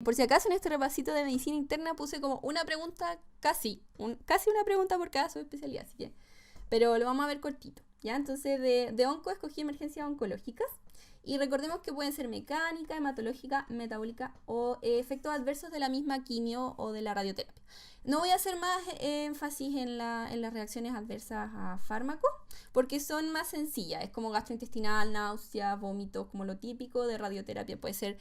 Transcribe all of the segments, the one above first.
Por si acaso en este repasito de medicina interna puse como una pregunta casi una pregunta por cada subespecialidad, así que, pero lo vamos a ver cortito, ¿ya? Entonces de onco escogí emergencias oncológicas y recordemos que pueden ser mecánica, hematológica, metabólica o efectos adversos de la misma quimio o de la radioterapia. No voy a hacer más énfasis en las reacciones adversas a fármacos porque son más sencillas, es como gastrointestinal, náuseas, vómitos, como lo típico de radioterapia. Puede ser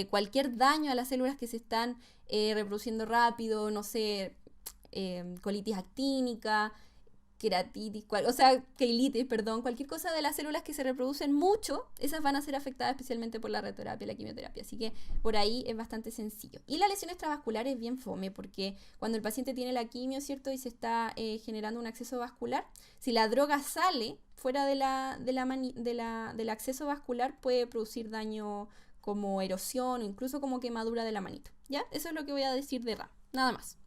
cualquier daño a las células que se están reproduciendo rápido, no sé, colitis actínica, queratitis, queilitis, perdón, cualquier cosa de las células que se reproducen mucho, esas van a ser afectadas especialmente por la radioterapia y la quimioterapia, así que por ahí es bastante sencillo. Y la lesión extravascular es bien fome, porque cuando el paciente tiene la quimio, ¿cierto? Y se está generando un acceso vascular, si la droga sale fuera del acceso vascular, puede producir daño como erosión o incluso como quemadura de la manito, ¿ya? Eso es lo que voy a decir de RAM, nada más.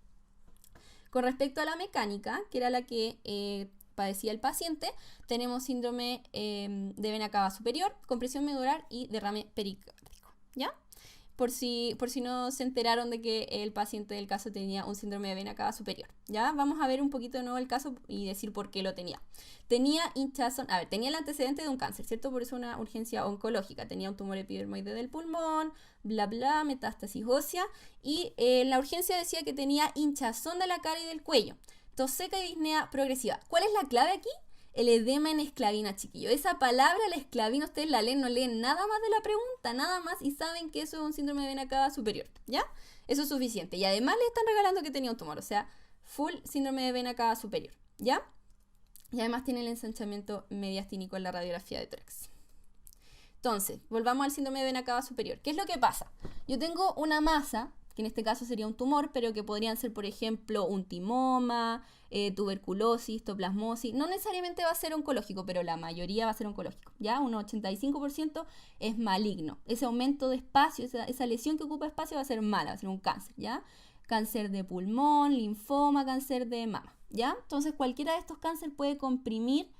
Con respecto a la mecánica, que era la que padecía el paciente, tenemos síndrome de vena cava superior, compresión medular y derrame pericárdico, ¿ya? Por si no se enteraron de que el paciente del caso tenía un síndrome de vena cava superior, ¿ya? Vamos a ver un poquito de nuevo el caso y decir por qué lo tenía. Tenía hinchazón, tenía el antecedente de un cáncer, ¿cierto? Por eso una urgencia oncológica. Tenía un tumor epidermoide del pulmón, bla, bla, metástasis ósea. Y la urgencia decía que tenía hinchazón de la cara y del cuello, tos seca y disnea progresiva. ¿Cuál es la clave aquí? El edema en esclavina, chiquillo. Esa palabra, la esclavina, ustedes la leen, no leen nada más de la pregunta, nada más, y saben que eso es un síndrome de vena cava superior, ¿ya? Eso es suficiente. Y además le están regalando que tenía un tumor, o sea, full síndrome de vena cava superior, ¿ya? Y además tiene el ensanchamiento mediastínico en la radiografía de tórax. Entonces, volvamos al síndrome de vena cava superior. ¿Qué es lo que pasa? Yo tengo una masa, que en este caso sería un tumor, pero que podrían ser, por ejemplo, un timoma, tuberculosis, toplasmosis. No necesariamente va a ser oncológico, pero la mayoría va a ser oncológico. ¿Ya? Un 85% es maligno. Ese aumento de espacio, esa lesión que ocupa espacio va a ser mala, va a ser un cáncer, ¿ya? Cáncer de pulmón, linfoma, cáncer de mama, ¿ya? Entonces, cualquiera de estos cánceres puede comprimir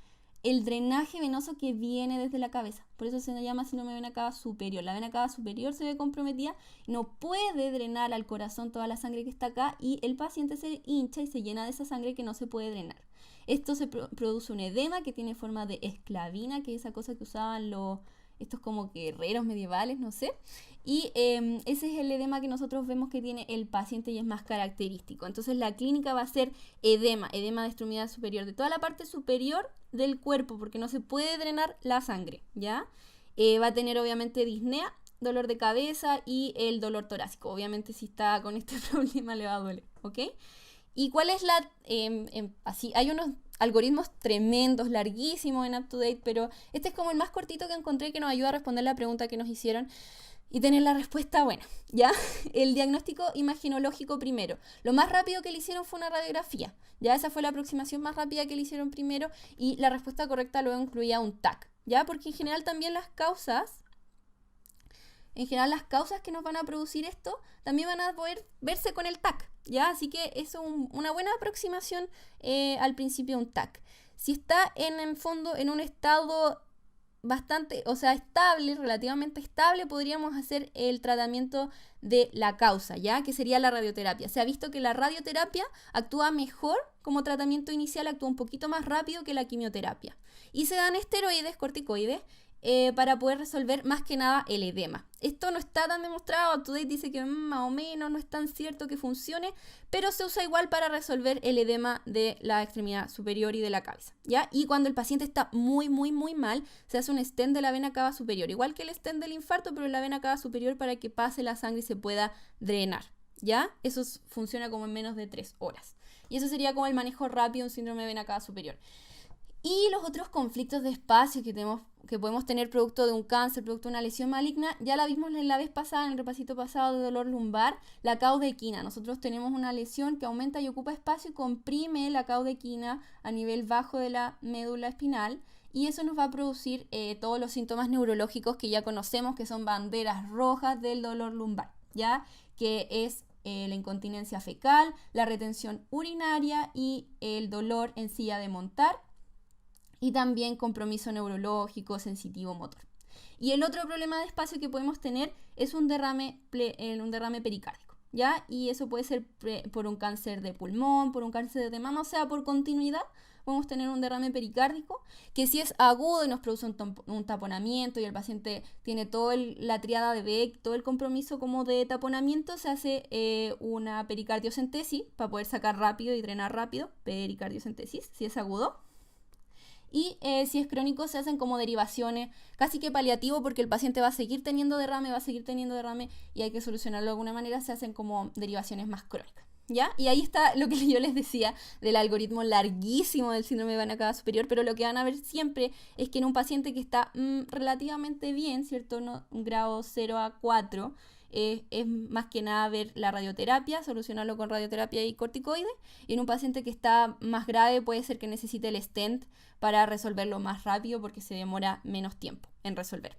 el drenaje venoso que viene desde la cabeza. Por eso se llama síndrome de vena cava superior. La vena cava superior se ve comprometida, no puede drenar al corazón toda la sangre que está acá y el paciente se hincha y se llena de esa sangre que no se puede drenar. Esto se produce un edema que tiene forma de esclavina, que es esa cosa que usaban estos como guerreros medievales, no sé. Y ese es el edema que nosotros vemos que tiene el paciente y es más característico. Entonces la clínica va a ser edema de extremidad superior, de toda la parte superior del cuerpo, porque no se puede drenar la sangre, ¿ya? Va a tener obviamente disnea, dolor de cabeza y el dolor torácico. Obviamente si está con este problema le va a doler, ¿ok? ¿Y cuál es así, hay unos algoritmos tremendos, larguísimos en UpToDate, pero este es como el más cortito que encontré que nos ayuda a responder la pregunta que nos hicieron y tener la respuesta buena, ¿ya? El diagnóstico imaginológico primero. Lo más rápido que le hicieron fue una radiografía, ¿ya? Esa fue la aproximación más rápida que le hicieron primero y la respuesta correcta luego incluía un TAC, ¿ya? Porque en general también las causas que nos van a producir esto también van a poder verse con el TAC, ¿ya? Así que eso es una buena aproximación al principio de un TAC. Si está en el fondo en un estado bastante, o sea, estable, relativamente estable, podríamos hacer el tratamiento de la causa, ¿ya? Que sería la radioterapia. Se ha visto que la radioterapia actúa mejor como tratamiento inicial, actúa un poquito más rápido que la quimioterapia. Y se dan esteroides, corticoides, para poder resolver más que nada el edema. Esto no está tan demostrado, UpToDate dice que más o menos no es tan cierto que funcione, pero se usa igual para resolver el edema de la extremidad superior y de la cabeza, ¿ya? Y cuando el paciente está muy, muy, muy mal, se hace un stent de la vena cava superior, igual que el stent del infarto, pero en la vena cava superior para que pase la sangre y se pueda drenar, ¿ya? Eso funciona como en menos de 3 horas. Y eso sería como el manejo rápido de un síndrome de vena cava superior. Y los otros conflictos de espacio que podemos tener producto de un cáncer, producto de una lesión maligna, ya la vimos en la vez pasada, en el repasito pasado de dolor lumbar, la caudequina. Nosotros tenemos una lesión que aumenta y ocupa espacio y comprime la caudequina a nivel bajo de la médula espinal y eso nos va a producir todos los síntomas neurológicos que ya conocemos, que son banderas rojas del dolor lumbar, ¿ya? Que es la incontinencia fecal, la retención urinaria y el dolor en silla de montar, y también compromiso neurológico, sensitivo, motor. Y el otro problema de espacio que podemos tener es un derrame pericárdico, ¿ya? Y eso puede ser por un cáncer de pulmón, por un cáncer de mama, o sea, por continuidad podemos tener un derrame pericárdico, que si es agudo y nos produce un taponamiento y el paciente tiene toda la triada de Beck, todo el compromiso como de taponamiento, se hace una pericardiocentesis para poder sacar rápido y drenar rápido, pericardiocentesis, si es agudo. Y si es crónico se hacen como derivaciones, casi que paliativo, porque el paciente va a seguir teniendo derrame y hay que solucionarlo de alguna manera, se hacen como derivaciones más crónicas, ¿ya? Y ahí está lo que yo les decía del algoritmo larguísimo del síndrome de vena cava superior, pero lo que van a ver siempre es que en un paciente que está relativamente bien, ¿cierto? No, un grado 0 a 4, es más que nada ver la radioterapia, solucionarlo con radioterapia y corticoides, y en un paciente que está más grave puede ser que necesite el stent para resolverlo más rápido porque se demora menos tiempo en resolver.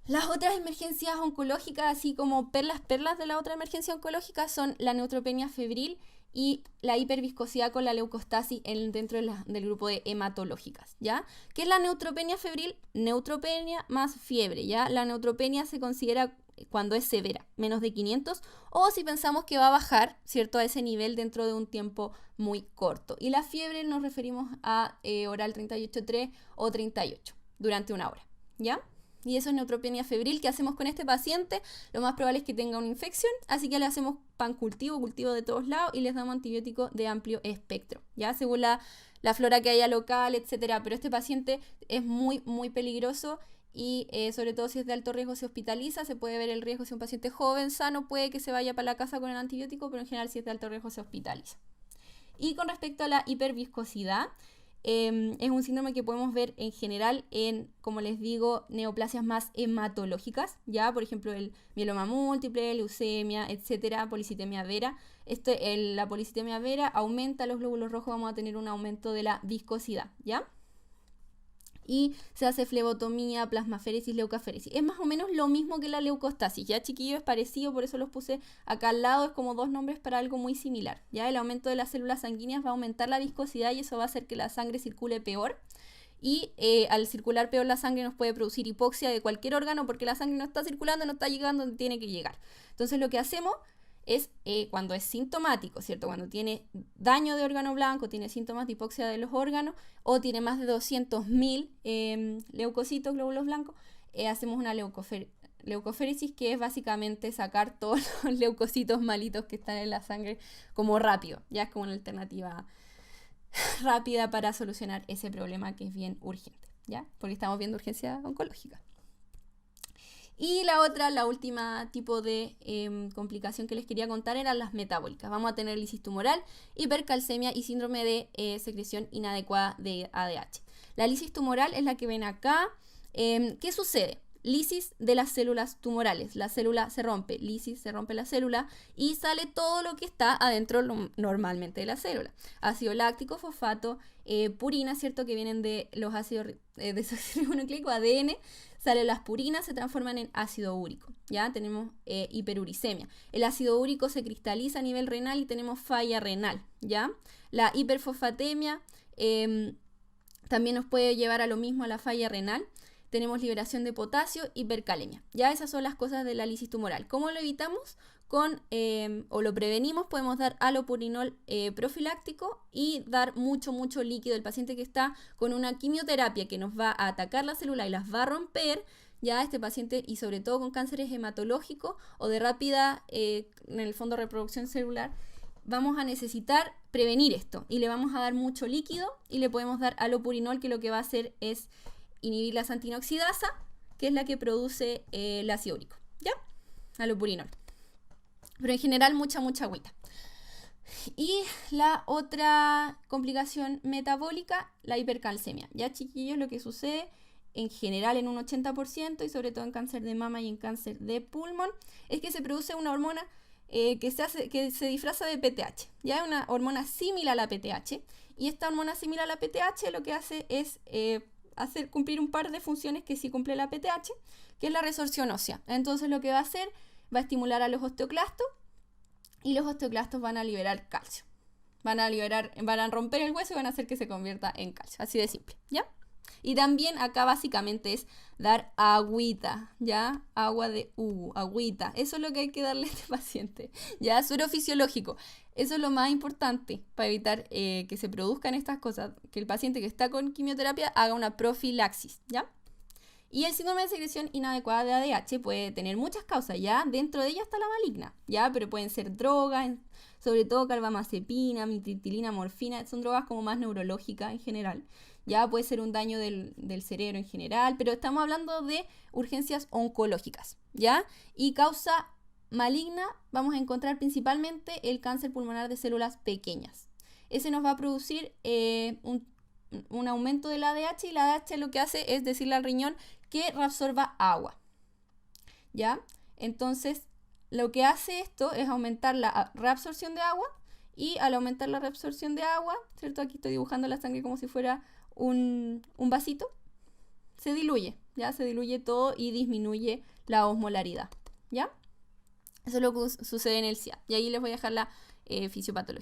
Las otras emergencias oncológicas, así como perlas de la otra emergencia oncológica, son la neutropenia febril y la hiperviscosidad con la leucostasis dentro del grupo de hematológicas, ¿ya? ¿Qué es la neutropenia febril? Neutropenia más fiebre, ¿ya? La neutropenia se considera cuando es severa, menos de 500, o si pensamos que va a bajar, ¿cierto?, a ese nivel dentro de un tiempo muy corto. Y la fiebre nos referimos a oral 38.3 o 38 durante una hora, ¿ya? Y eso es neutropenia febril. ¿Qué hacemos con este paciente? Lo más probable es que tenga una infección, así que le hacemos cultivo de todos lados y les damos antibiótico de amplio espectro, ¿ya? Según la flora que haya local, etcétera. Pero este paciente es muy, muy peligroso y sobre todo si es de alto riesgo se hospitaliza. Se puede ver el riesgo si un paciente joven, sano, puede que se vaya para la casa con el antibiótico, pero en general si es de alto riesgo se hospitaliza. Y con respecto a la hiperviscosidad, es un síndrome que podemos ver en general en, como les digo, neoplasias más hematológicas, ya, por ejemplo, el mieloma múltiple, leucemia, etcétera, policitemia vera. La policitemia vera aumenta los glóbulos rojos, vamos a tener un aumento de la viscosidad, ¿ya? Y se hace flebotomía, plasmaféresis, leucaféresis. Es más o menos lo mismo que la leucostasis, ¿ya, chiquillos? Es parecido, por eso los puse acá al lado, es como dos nombres para algo muy similar, ¿ya? El aumento de las células sanguíneas va a aumentar la viscosidad y eso va a hacer que la sangre circule peor. Y al circular peor la sangre nos puede producir hipoxia de cualquier órgano porque la sangre no está circulando, no está llegando donde tiene que llegar. Entonces lo que hacemos es cuando es sintomático, ¿cierto? Cuando tiene daño de órgano blanco, tiene síntomas de hipoxia de los órganos o tiene más de 200.000 leucocitos, glóbulos blancos, hacemos una leucoféresis, que es básicamente sacar todos los leucocitos malitos que están en la sangre como rápido. Ya es como una alternativa rápida para solucionar ese problema que es bien urgente, ¿ya? Porque estamos viendo urgencia oncológica. Y la última tipo de complicación que les quería contar eran las metabólicas. Vamos a tener lisis tumoral, hipercalcemia y síndrome de secreción inadecuada de ADH. La lisis tumoral es la que ven acá. ¿Qué sucede? Lisis de las células tumorales. La célula se rompe, lisis, se rompe la célula y sale todo lo que está adentro normalmente de la célula. Ácido láctico, fosfato, purina, ¿cierto? Que vienen de los ácidos desoxirribonucleico, ADN. Salen las purinas, se transforman en ácido úrico, ¿ya? Tenemos hiperuricemia. El ácido úrico se cristaliza a nivel renal y tenemos falla renal, ¿ya? La hiperfosfatemia también nos puede llevar a lo mismo, a la falla renal. Tenemos liberación de potasio, hipercalemia. Ya esas son las cosas de la lisis tumoral. ¿Cómo lo evitamos? O lo prevenimos, podemos dar alopurinol profiláctico y dar mucho líquido. El paciente que está con una quimioterapia que nos va a atacar la célula y las va a romper, ya este paciente, y sobre todo con cánceres hematológicos o de rápida, en el fondo, reproducción celular, vamos a necesitar prevenir esto y le vamos a dar mucho líquido y le podemos dar alopurinol, que lo que va a hacer es inhibir la xantinoxidasa, que es la que produce el ácido úrico, ¿ya? Alopurinol. Pero en general mucha agüita. Y la otra complicación metabólica, la hipercalcemia. Ya, chiquillos, lo que sucede en general en un 80% y sobre todo en cáncer de mama y en cáncer de pulmón es que se produce una hormona que se disfraza de PTH. Ya es una hormona similar a la PTH y esta hormona similar a la PTH lo que hace es hacer cumplir un par de funciones que sí cumple la PTH, que es la resorción ósea. Entonces lo que va a hacer, va a estimular a los osteoclastos y los osteoclastos van a liberar calcio. Van a romper el hueso y van a hacer que se convierta en calcio. Así de simple, ¿ya? Y también acá básicamente es dar agüita, ¿ya? Agua de agüita. Eso es lo que hay que darle a este paciente, ¿ya? Suero fisiológico. Eso es lo más importante para evitar que se produzcan estas cosas, que el paciente que está con quimioterapia haga una profilaxis, ¿ya? Y el síndrome de secreción inadecuada de ADH puede tener muchas causas, ¿ya? Dentro de ella está la maligna, ¿ya? Pero pueden ser drogas, sobre todo carbamazepina, mitriptilina, morfina, son drogas como más neurológicas en general. Ya puede ser un daño del cerebro en general, pero estamos hablando de urgencias oncológicas, ¿ya? Y causa maligna vamos a encontrar principalmente el cáncer pulmonar de células pequeñas. Ese nos va a producir un aumento del ADH, y la ADH lo que hace es decirle al riñón que reabsorba agua, ¿ya? Entonces, lo que hace esto es aumentar la reabsorción de agua, y al aumentar la reabsorción de agua, ¿cierto? Aquí estoy dibujando la sangre como si fuera un vasito, se diluye, ¿ya? Se diluye todo y disminuye la osmolaridad, ¿ya? Eso es lo que sucede en el SIA. Y ahí les voy a dejar la fisiopatología.